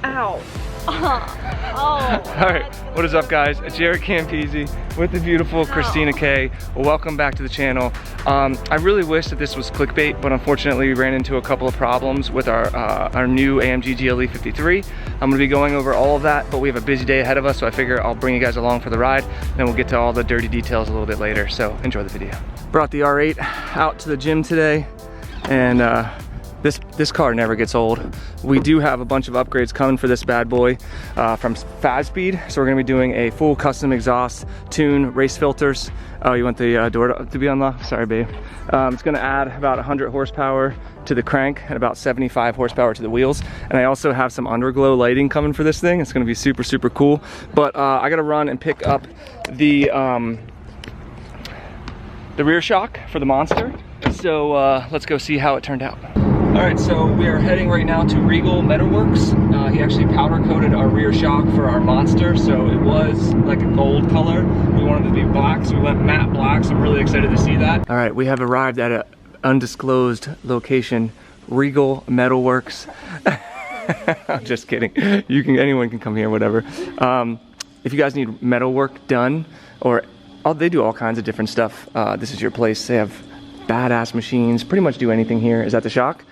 Ow. Alright, what is up guys? JaretCampisi with the beautiful Christina K. Welcome back to the channel. I really wish that this was clickbait, but unfortunately we ran into a couple of problems with our new AMG GLE 53. I'm gonna be going over all of that, but we have a busy day ahead of us, so I figure I'll bring you guys along for the ride, then we'll get to all the dirty details a little bit later, so enjoy the video. Brought the R8 out to the gym today, and this car never gets old. We do have a bunch of upgrades coming for this bad boy from Fast Speed. So we're gonna be doing a full custom exhaust, tune, race filters. Oh, you want the door to be unlocked? Sorry, babe. It's gonna add about 100 horsepower to the crank and about 75 horsepower to the wheels. And I also have some underglow lighting coming for this thing. It's gonna be super, super cool. But I gotta run and pick up the rear shock for the Monster. So let's go see how it turned out. All right, so we are heading right now to Regal Metalworks. He actually powder coated our rear shock for our Monster, so it was like a gold color. We wanted it to be black, so we went matte black, so I'm really excited to see that. All right, we have arrived at an undisclosed location, Regal Metalworks. I'm just kidding. Anyone can come here, whatever. If you guys need metal work done, or they do all kinds of different stuff, this is your place. They have badass machines, pretty much do anything here. Is that the shock?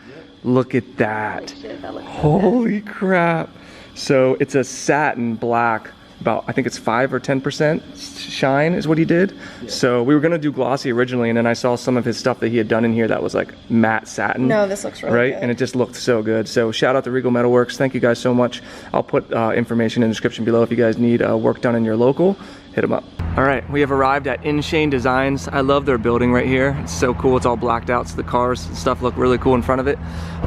Look at that. Holy crap. So it's a satin black, about, I think it's 5 or 10% shine is what he did. Yeah. So we were gonna do glossy originally, and then I saw some of his stuff that he had done in here that was like matte satin. No, this looks really good. And it just looked so good. So shout out to Regal Metalworks. Thank you guys so much. I'll put information in the description below if you guys need work done in your local. Hit them up. All right, we have arrived at InShane Designs. I love their building right here. It's so cool. It's all blacked out, so the cars and stuff look really cool in front of it.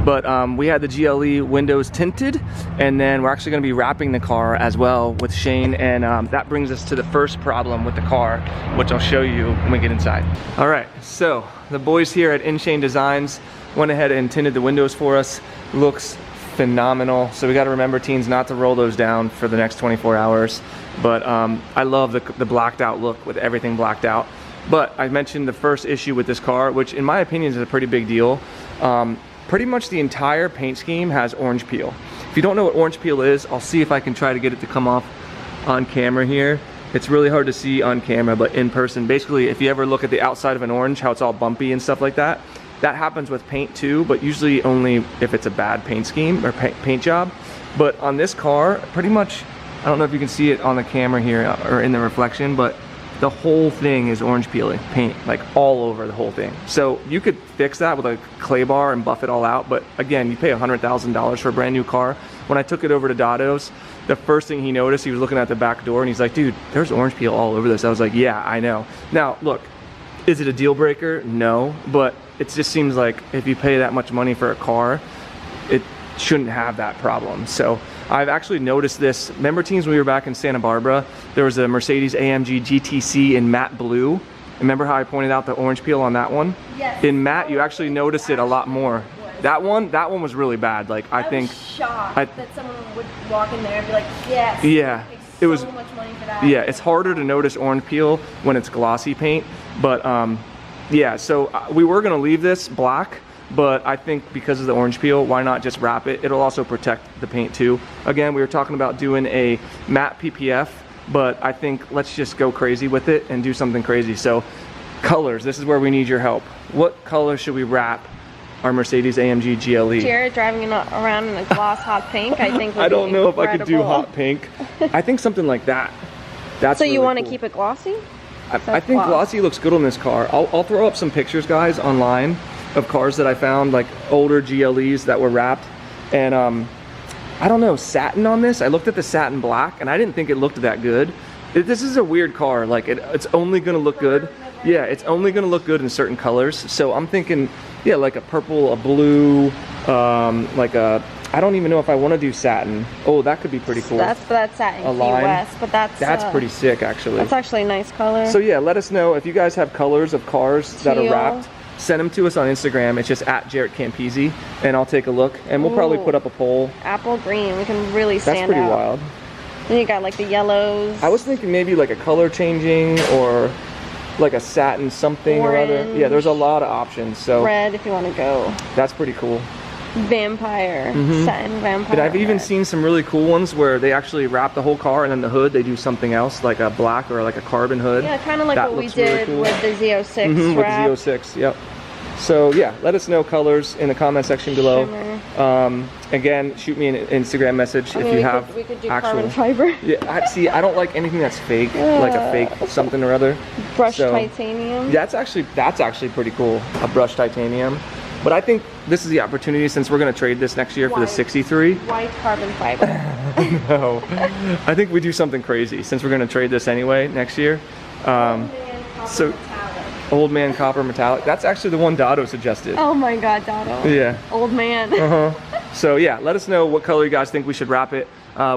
But we had the GLE windows tinted, and then we're actually gonna be wrapping the car as well with Shane, and that brings us to the first problem with the car, which I'll show you when we get inside. All right, so the boys here at InShane Designs went ahead and tinted the windows for us. Looks phenomenal. So we got to remember, teens, not to roll those down for the next 24 hours. But I love the blacked out look with everything blacked out. But I mentioned the first issue with this car, which in my opinion is a pretty big deal. Pretty much the entire paint scheme has orange peel. If you don't know what orange peel is, I'll see if I can try to get it to come off on camera here. It's really hard to see on camera, but in person, basically, if you ever look at the outside of an orange, how it's all bumpy and stuff like that, that happens with paint too, but usually only if it's a bad paint scheme or paint job. But on this car, pretty much, I don't know if you can see it on the camera here or in the reflection, but the whole thing is orange peeling paint, like all over the whole thing. So you could fix that with a clay bar and buff it all out, but again, you pay $100,000 for a brand new car. When I took it over to Dado's, the first thing he noticed, he was looking at the back door and he's like, dude, there's orange peel all over this. I was like, yeah, I know. Now, look, is it a deal breaker? No, but it just seems like if you pay that much money for a car, it shouldn't have that problem. So I've actually noticed this. Remember, teams, when we were back in Santa Barbara, there was a Mercedes AMG GTC in matte blue. Remember how I pointed out the orange peel on that one? Yes. In matte, you actually notice it a lot more. That one was really bad. Like I think shocked that someone would walk in there and be like, yes. Yeah. It was so much money for that. Yeah, it's harder to notice orange peel when it's glossy paint, but yeah, so we were gonna leave this black, but I think because of the orange peel, why not just wrap it? It'll also protect the paint too. Again, we were talking about doing a matte PPF, but I think let's just go crazy with it and do something crazy. So colors, this is where we need your help. What color should we wrap our Mercedes AMG GLE? Jaret driving around in a gloss hot pink, I think would I don't be know incredible. if I could do hot pink. I think something like that. That's so you really want to cool. keep it glossy? I think glossy looks good on this car. I'll throw up some pictures, guys, online of cars that I found, like older GLEs that were wrapped. And I don't know, satin on this. I looked at the satin black and I didn't think it looked that good. This is a weird car. Like it's only gonna look good. Yeah, it's only gonna look good in certain colors. So I'm thinking, yeah, like a purple, a blue, like a, I don't even know if I want to do satin. Oh, that could be pretty cool. That's satin Key West, but that's pretty sick actually. That's actually a nice color. So yeah, let us know if you guys have colors of cars that are wrapped. Send them to us on Instagram. It's just at JaretCampisi, and I'll take a look. And we'll probably put up a poll. Apple green, we can really stand out. That's pretty wild. Then you got like the yellows. I was thinking maybe like a color changing or like a satin something or other. Yeah, there's a lot of options. So red if you want to go. That's pretty cool. vampire, satin vampire. But I've even seen some really cool ones where they actually wrap the whole car and then the hood they do something else, like a black or like a carbon hood. Yeah, kind of like that what we looks really did cool. with the Z06 with wrap. the Z06, yep. So yeah, let us know colors in the comment section below. Again, shoot me an Instagram message if you have we could do actual carbon fiber. Yeah, see, I don't like anything that's fake, like a fake something or other. Brushed titanium. That's actually pretty cool, a brushed titanium. But I think this is the opportunity, since we're going to trade this next year for the 63. White carbon fiber. No, I think we do something crazy since we're going to trade this anyway next year. So. Old man copper metallic. That's actually the one Dotto suggested. Oh my god, Dotto. Yeah. Old man. So yeah, let us know what color you guys think we should wrap it.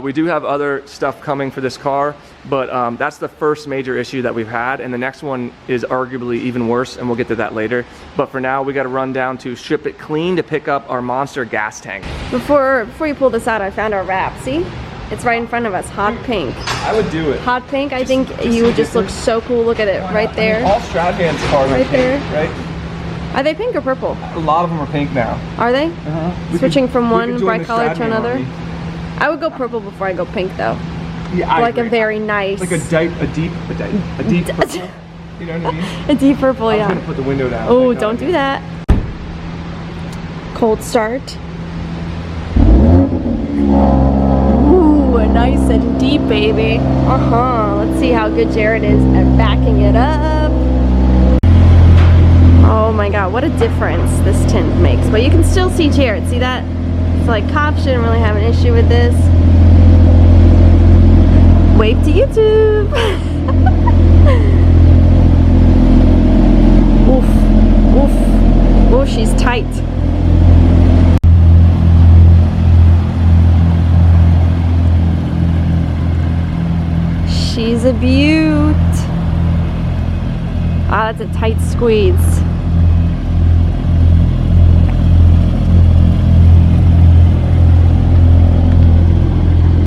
We do have other stuff coming for this car, but that's the first major issue that we've had, and the next one is arguably even worse, and we'll get to that later. But for now, we got to run down to Ship It Clean to pick up our monster gas tank. Before you pull this out, I found our wrap. See? It's right in front of us, hot pink. I would do it. Hot pink, I think you would just look so cool. Look at it, right there. All Stradvans cars right are pink, there. right? Are they pink or purple? A lot of them are pink now. Are they? Switching from one bright color to Stradvan another? army. I would go purple before I go pink though. Yeah, I like agree. a very nice. Like a deep purple. You know what I mean? A deep purple, yeah. I'm gonna put the window down. Oh, don't do that. Cold start. Ooh, nice and deep, baby. Let's see how good Jaret is at backing it up. Oh my god, what a difference this tint makes. But you can still see Jaret. See that? It's like cops shouldn't really have an issue with this. Wave to YouTube. Oof, oof. Oh, she's tight. She's a beaut. Ah, that's a tight squeeze.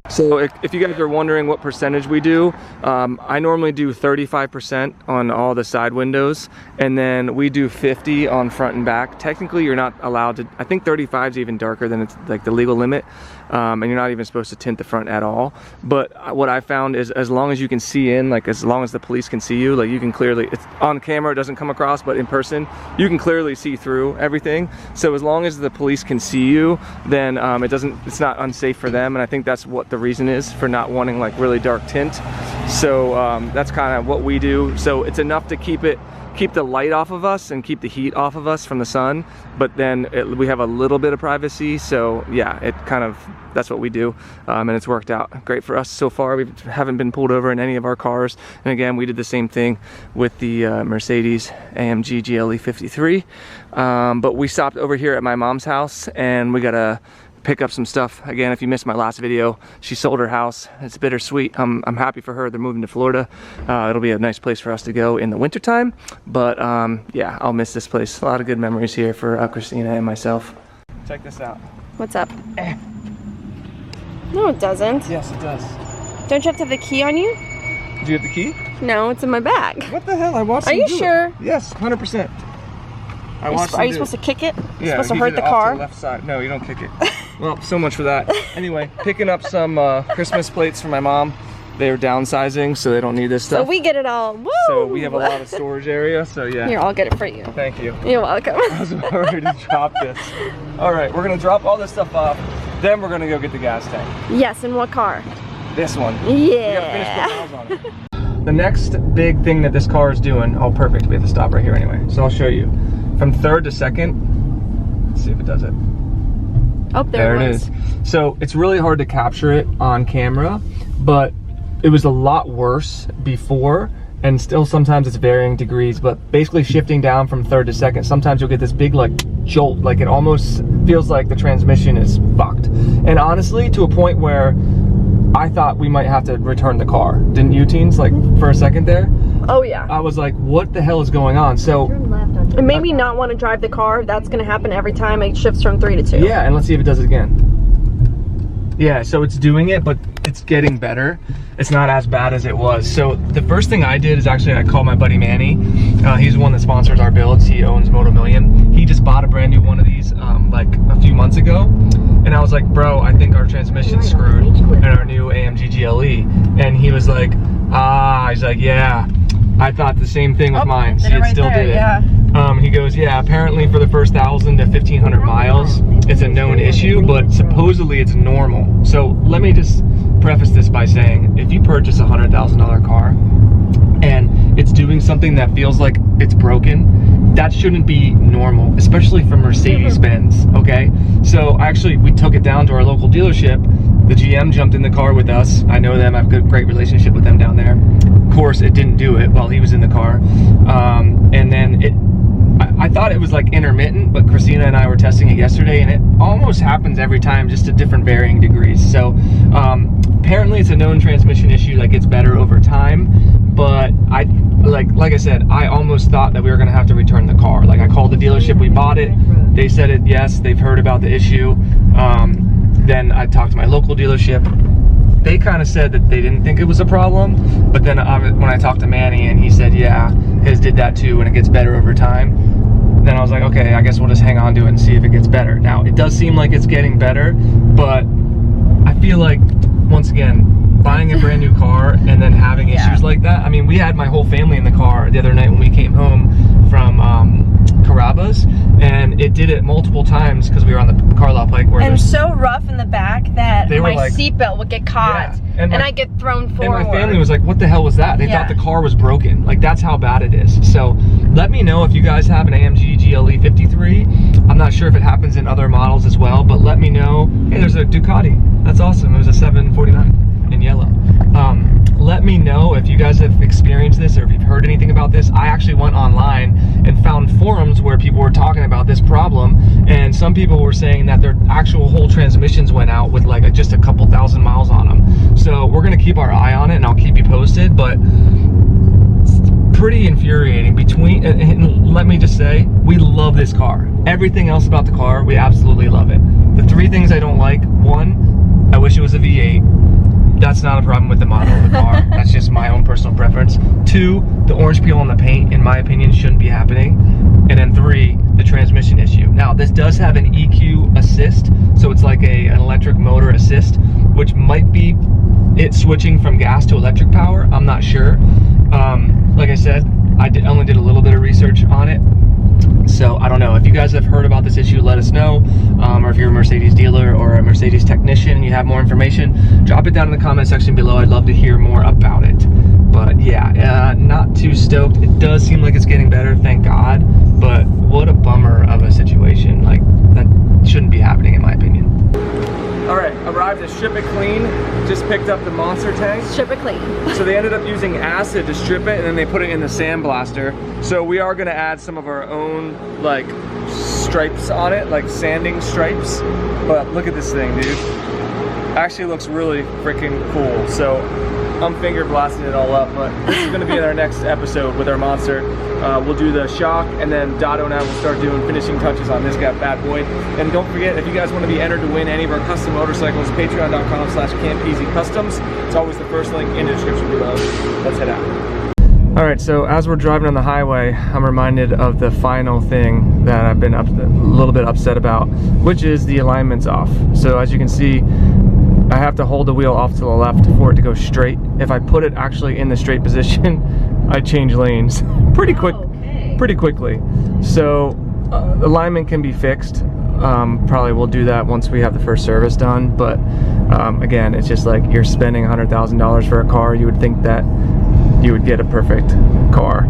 So if you guys are wondering what percentage we do, I normally do 35% on all the side windows, and then we do 50 on front and back. Technically, you're not allowed to, I think 35 is even darker than it's like the legal limit, and you're not even supposed to tint the front at all. But what I found is as long as you can see in, like as long as the police can see you, like you can clearly, it's on camera, it doesn't come across, but in person, you can clearly see through everything. So as long as the police can see you, then it's not unsafe for them, and I think that's what the reason is for not wanting like really dark tint. So that's kind of what we do. So it's enough to keep the light off of us and keep the heat off of us from the sun, but then we have a little bit of privacy. So yeah, that's what we do, and it's worked out great for us so far. We haven't been pulled over in any of our cars, and again, we did the same thing with the Mercedes AMG GLE 53, but we stopped over here at my mom's house, and we gotta pick up some stuff. Again, if you missed my last video, she sold her house. It's bittersweet. I'm happy for her. They're moving to Florida. It'll be a nice place for us to go in the wintertime, but yeah, I'll miss this place. A lot of good memories here for Christina and myself. Check this out. What's up? No, it doesn't. Yes, it does. Don't you have to have the key on you? Do you have the key? No, it's in my bag. What the hell? I watched Are him you do sure? It. Yes, 100%. Are you supposed to kick it? Yeah, supposed to you hurt did the it off car? to the left side. No, you don't kick it. Well, so much for that. Anyway, picking up some Christmas plates for my mom. They're downsizing, so they don't need this stuff. So we get it all. Woo! So we have a lot of storage area, so yeah. Here, I'll get it for you. Thank you. You're welcome. I was about ready to drop this. All right, we're gonna drop all this stuff off. Then we're gonna go get the gas tank. Yes, in what car? This one. Yeah. We gotta finish putting miles on it. The next big thing that this car is doing, oh perfect, we have to stop right here anyway. So I'll show you. From third to second, let's see if it does it. Oh, there it is. So it's really hard to capture it on camera, but it was a lot worse before, and still sometimes it's varying degrees, but basically shifting down from third to second, sometimes you'll get this big like jolt, like it almost feels like the transmission is fucked. And honestly, to a point where I thought we might have to return the car. Didn't you, teens? Like for a second there? Oh yeah. I was like, what the hell is going on? So it made me not want to drive the car. That's going to happen every time it shifts from 3 to 2. Yeah, and let's see if it does it again. Yeah, so it's doing it, but it's getting better. It's not as bad as it was. So the first thing I did is actually I called my buddy Manny. He's the one that sponsors our builds. He owns Moto Million. he just bought a brand new one of these like a few months ago, and I was like, bro, I think our transmission's screwed in our new AMG GLE, and he was like, he's like, yeah, I thought the same thing with mine. See, it still did it. Yeah. He goes, yeah, apparently for the first 1,000 to 1,500 miles, it's a known issue, but supposedly it's normal. So let me just preface this by saying, if you purchase a $100,000 car and it's doing something that feels like it's broken, that shouldn't be normal, especially for Mercedes-Benz, okay? So actually, we took it down to our local dealership. The GM jumped in the car with us. I know them, I have a great relationship with them down there. Of course, it didn't do it while he was in the car. And then I thought it was like intermittent, but Christina and I were testing it yesterday, and it almost happens every time, just to different varying degrees. So apparently it's a known transmission issue that gets better over time, but like I said, I almost thought that we were gonna have to return the car. Like, I called the dealership, we bought it, they said it, yes, they've heard about the issue. Then I talked to my local dealership. They kind of said that they didn't think it was a problem, but then when I talked to Manny, and he said, yeah, his did that too, and it gets better over time. Then I was like, okay, I guess we'll just hang on to it and see if it gets better. Now, it does seem like it's getting better, but I feel like, once again, buying a brand new car and then having issues like that. I mean, we had my whole family in the car the other night when we came home from Carrabba's, and it did it multiple times because we were on the Carlisle Pike, where and so rough in the back that my like, seatbelt would get caught, and I get thrown forward. And my family was like, what the hell was that? They thought the car was broken. Like, that's how bad it is. So let me know if you guys have an AMG GLE 53. I'm not sure if it happens in other models as well, but let me know. Hey, there's a Ducati. That's awesome. It was a 749 in yellow. Let me know if you guys have experienced this, or if you've heard anything about this. I actually went online and found forums where people were talking about this problem, and some people were saying that their actual whole transmissions went out with like just a couple thousand miles on them. So we're gonna keep our eye on it, and I'll keep you posted, but it's pretty infuriating. And let me just say, we love this car. Everything else about the car, we absolutely love it. The three things I don't like: one, I wish it was a V8. That's not a problem with the model of the car. That's just my own personal preference. Two, the orange peel on the paint, in my opinion, shouldn't be happening. And then three, the transmission issue. Now, this does have an EQ assist, so it's like an electric motor assist, which might be it switching from gas to electric power. I'm not sure. Like I said, I only did a little bit of research on it. So I don't know. If you guys have heard about this issue, let us know. Or if you're a Mercedes dealer or a Mercedes technician and you have more information, drop it down in the comment section below. I'd love to hear more about it. But yeah, not too stoked. It does seem like it's getting better, thank God. But what a bummer of a situation. Like, that shouldn't be happening, in my opinion. All right, arrived at Strip It Clean. Just picked up the monster tank. Strip it clean. So they ended up using acid to strip it, and then they put it in the sandblaster. So we are gonna add some of our own like stripes on it, like sanding stripes. But look at this thing, dude. Actually looks really freaking cool. So I'm finger blasting it all up, but this is gonna be in our next episode with our monster. We'll do the shock, and then Dotto and I will start doing finishing touches on this bad boy. And don't forget, if you guys want to be entered to win any of our custom motorcycles, patreon.com/Campisi Customs. It's always the first link in the description below. Let's head out. All right, so as we're driving on the highway, I'm reminded of the final thing that I've been a little bit upset about, which is the alignment's off. So as you can see, I have to hold the wheel off to the left for it to go straight. If I put it actually in the straight position, I change lanes pretty quickly. So alignment can be fixed. Probably we'll do that once we have the first service done. But again, it's just like, you're spending $100,000 for a car. You would think that you would get a perfect car.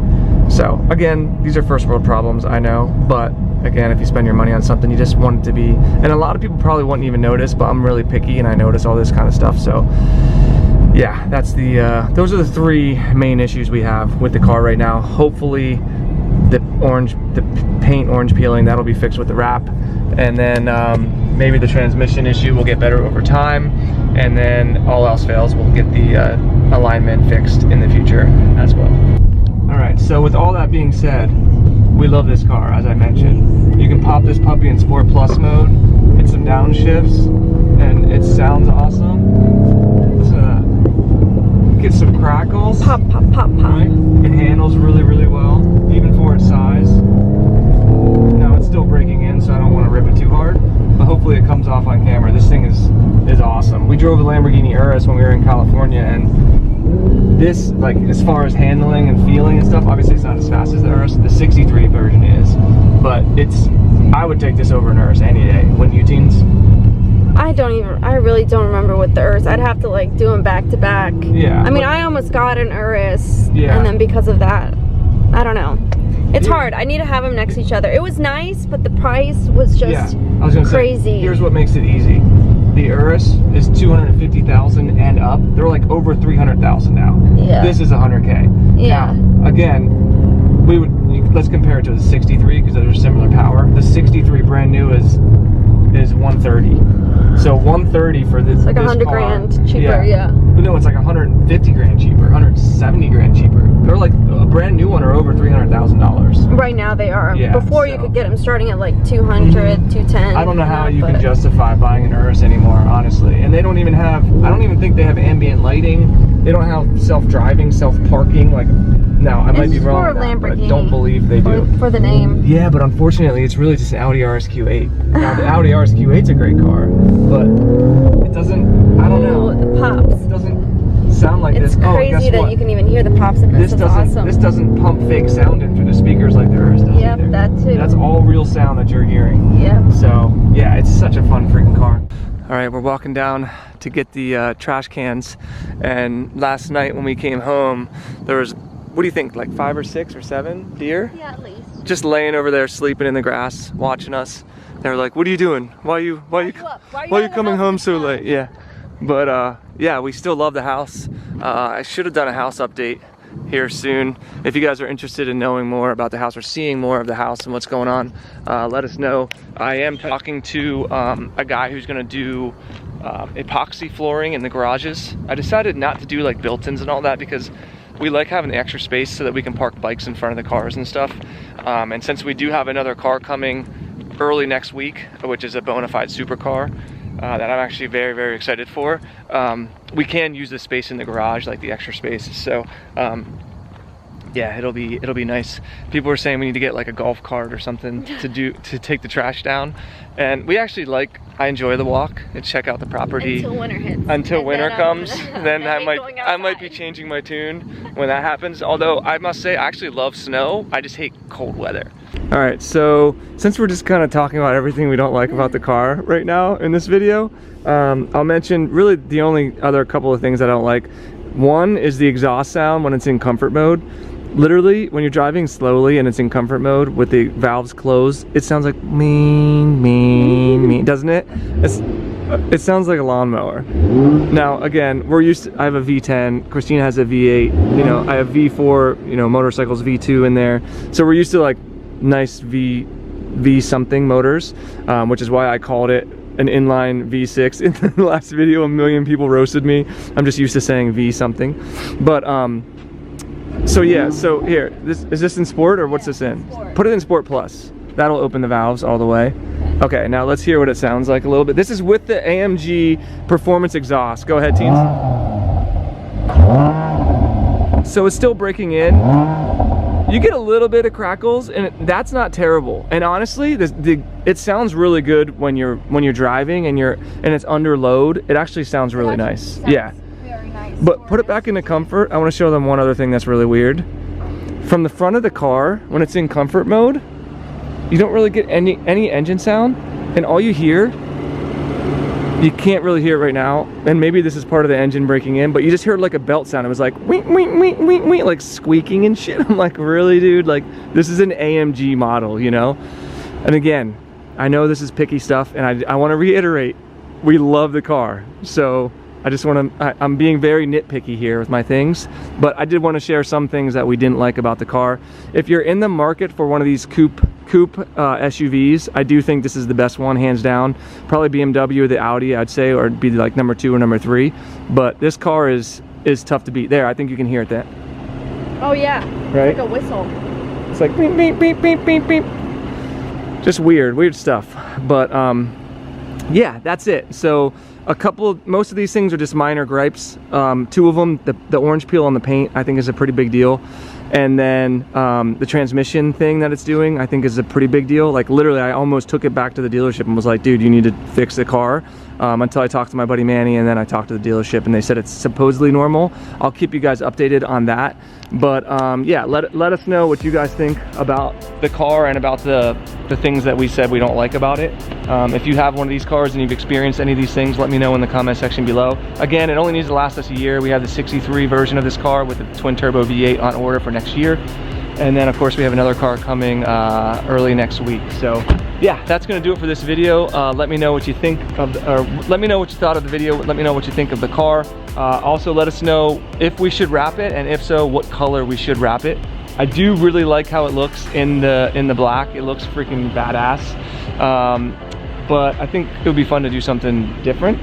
So again, these are first world problems, I know, but again, if you spend your money on something, you just want it to be, and a lot of people probably wouldn't even notice, but I'm really picky and I notice all this kind of stuff. So yeah, that's those are the three main issues we have with the car right now. Hopefully the paint orange peeling, that'll be fixed with the wrap, and then maybe the transmission issue will get better over time, and then all else fails, we'll get the alignment fixed in the future as well. All right, so with all that being said, we love this car, as I mentioned. You can pop this puppy in Sport Plus mode, hit some downshifts, and it sounds awesome. Let's get some crackles. Pop, pop, pop, pop. Right? It handles really, really well, even for its size. Now it's still drove a Lamborghini Urus when we were in California, and this, like, as far as handling and feeling and stuff, obviously it's not as fast as the Urus. The 63 version is, but I would take this over an Urus any day. Wouldn't you, teens? I really don't remember with the Urus. I'd have to like do them back to back. Yeah. I mean, I almost got an Urus, yeah, and then because of that, I don't know. It's hard. I need to have them next to each other. It was nice, but the price was just I was gonna crazy. Say, here's what makes it easy. The Urus is 250,000 and up. They're like over 300,000 now. Yeah. This is 100K. Yeah. Now, again, let's compare it to the 63 because they're similar power. The 63 brand new is 130. So 130 for this. It's like this 100 car, grand cheaper, yeah. But no, it's like 150 grand cheaper, 170 grand cheaper. They're like a brand new one are over $300,000. Right now they are. Yeah, Before you could get them starting at like 200, 210. I don't know how you but can justify buying an Urus anymore, honestly. And they don't even have, I don't even think they have ambient lighting. They don't have self-driving, self-parking. Like, no, I might be wrong on that, but I don't believe they do. For the name. Yeah, but unfortunately, it's really just an Audi RSQ8. Now, the Audi RSQ8's a great car, but it doesn't, I don't know. The pops. It doesn't sound like this. It's crazy that you can even hear the pops in this. It's awesome. This doesn't pump fake sound in through the speakers like the Urus does. Yep, that too. That's all real sound that you're hearing. Yep. So, yeah, it's such a fun freaking car. All right, we're walking down to get the trash cans, and last night when we came home, there was, what do you think, like 5 or 6 or 7 deer? Yeah, at least. Just laying over there, sleeping in the grass, watching us. They were like, "What are you doing? Why are you coming home so late?" Yeah, but yeah, we still love the house. I should have done a house update here soon. If you guys are interested in knowing more about the house or seeing more of the house and what's going on, let us know. I am talking to a guy who's gonna do epoxy flooring in the garages. I decided not to do like built-ins and all that because we like having the extra space so that we can park bikes in front of the cars and stuff. And since we do have another car coming early next week, which is a bona fide supercar that I'm actually very, very excited for, we can use the space in the garage, like the extra space. So yeah, it'll be nice. People were saying we need to get like a golf cart or something to take the trash down, and we actually I enjoy the walk and check out the property until winter hits. Until winter comes, then I might be changing my tune when that happens. Although I must say I actually love snow. I just hate cold weather. All right, so since we're just kind of talking about everything we don't like about the car right now in this video, I'll mention really the only other couple of things I don't like. One is the exhaust sound when it's in comfort mode. Literally, when you're driving slowly and it's in comfort mode with the valves closed, it sounds like mean, doesn't it? It sounds like a lawnmower. Now, again, we're used to, I have a V10, Christina has a V8, you know, I have V4, you know, motorcycles, V2 in there. So we're used to like nice V something motors, which is why I called it an inline V6. In the last video, 1 million people roasted me. I'm just used to saying V something. But, so yeah, so here, is this in sport or what's this in? Sport. Put it in Sport Plus. That'll open the valves all the way. Okay, now let's hear what it sounds like a little bit. This is with the AMG performance exhaust. Go ahead, teens. So it's still breaking in. You get a little bit of crackles, and that's not terrible. And honestly, it sounds really good when you're driving and it's under load. It actually sounds really nice. Yeah. Very nice. But put it back into comfort. I want to show them one other thing that's really weird. From the front of the car, when it's in comfort mode, you don't really get any engine sound, and all you hear, you can't really hear it right now, and maybe this is part of the engine breaking in, but you just heard like a belt sound. It was like wink, wink, wink, wink, wink, like squeaking and shit. I'm like, really, dude? Like, this is an AMG model, you know? And again, I know this is picky stuff, and I want to reiterate, we love the car. So I just want to, I'm being very nitpicky here with my things, but I did want to share some things that we didn't like about the car. If you're in the market for one of these coupe SUVs, I do think this is the best one, hands down. Probably BMW or the Audi, I'd say, or it'd be like number 2 or number 3. But this car is tough to beat. There, I think you can hear it there. Oh yeah, right? It's like a whistle. It's like beep, beep, beep, beep, beep, beep. Just weird stuff. But yeah, that's it. So most of these things are just minor gripes. 2 of them, the orange peel on the paint, I think is a pretty big deal. And then the transmission thing that it's doing, I think is a pretty big deal. Like literally, I almost took it back to the dealership and was like, dude, you need to fix the car. until I talked to my buddy Manny, and then I talked to the dealership, and they said it's supposedly normal. I'll keep you guys updated on that. But yeah, let us know what you guys think about the car and about the things that we said we don't like about it. If you have one of these cars and you've experienced any of these things, let me know in the comment section below. Again, it only needs to last us a year. We have the 63 version of this car with the twin turbo V8 on order for next year. And then of course we have another car coming early next week. So yeah, that's gonna do it for this video. Let me know what you think of, or let me know what you thought of the video. Let me know what you think of the car. Also let us know if we should wrap it, and if so, what color we should wrap it. I do really like how it looks in the black. It looks freaking badass. But I think it would be fun to do something different.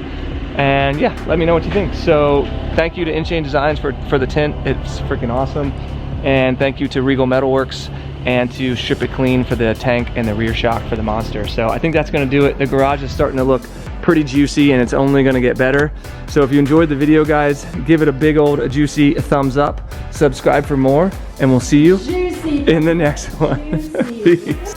And yeah, let me know what you think. So thank you to InChain Designs for the tint. It's freaking awesome. And thank you to Regal Metalworks and to Strip It Clean for the tank and the rear shock for the Monster. So I think that's gonna do it. The garage is starting to look pretty juicy, and it's only gonna get better. So if you enjoyed the video, guys, give it a big old juicy thumbs up, subscribe for more, and we'll see you in the next one. Peace.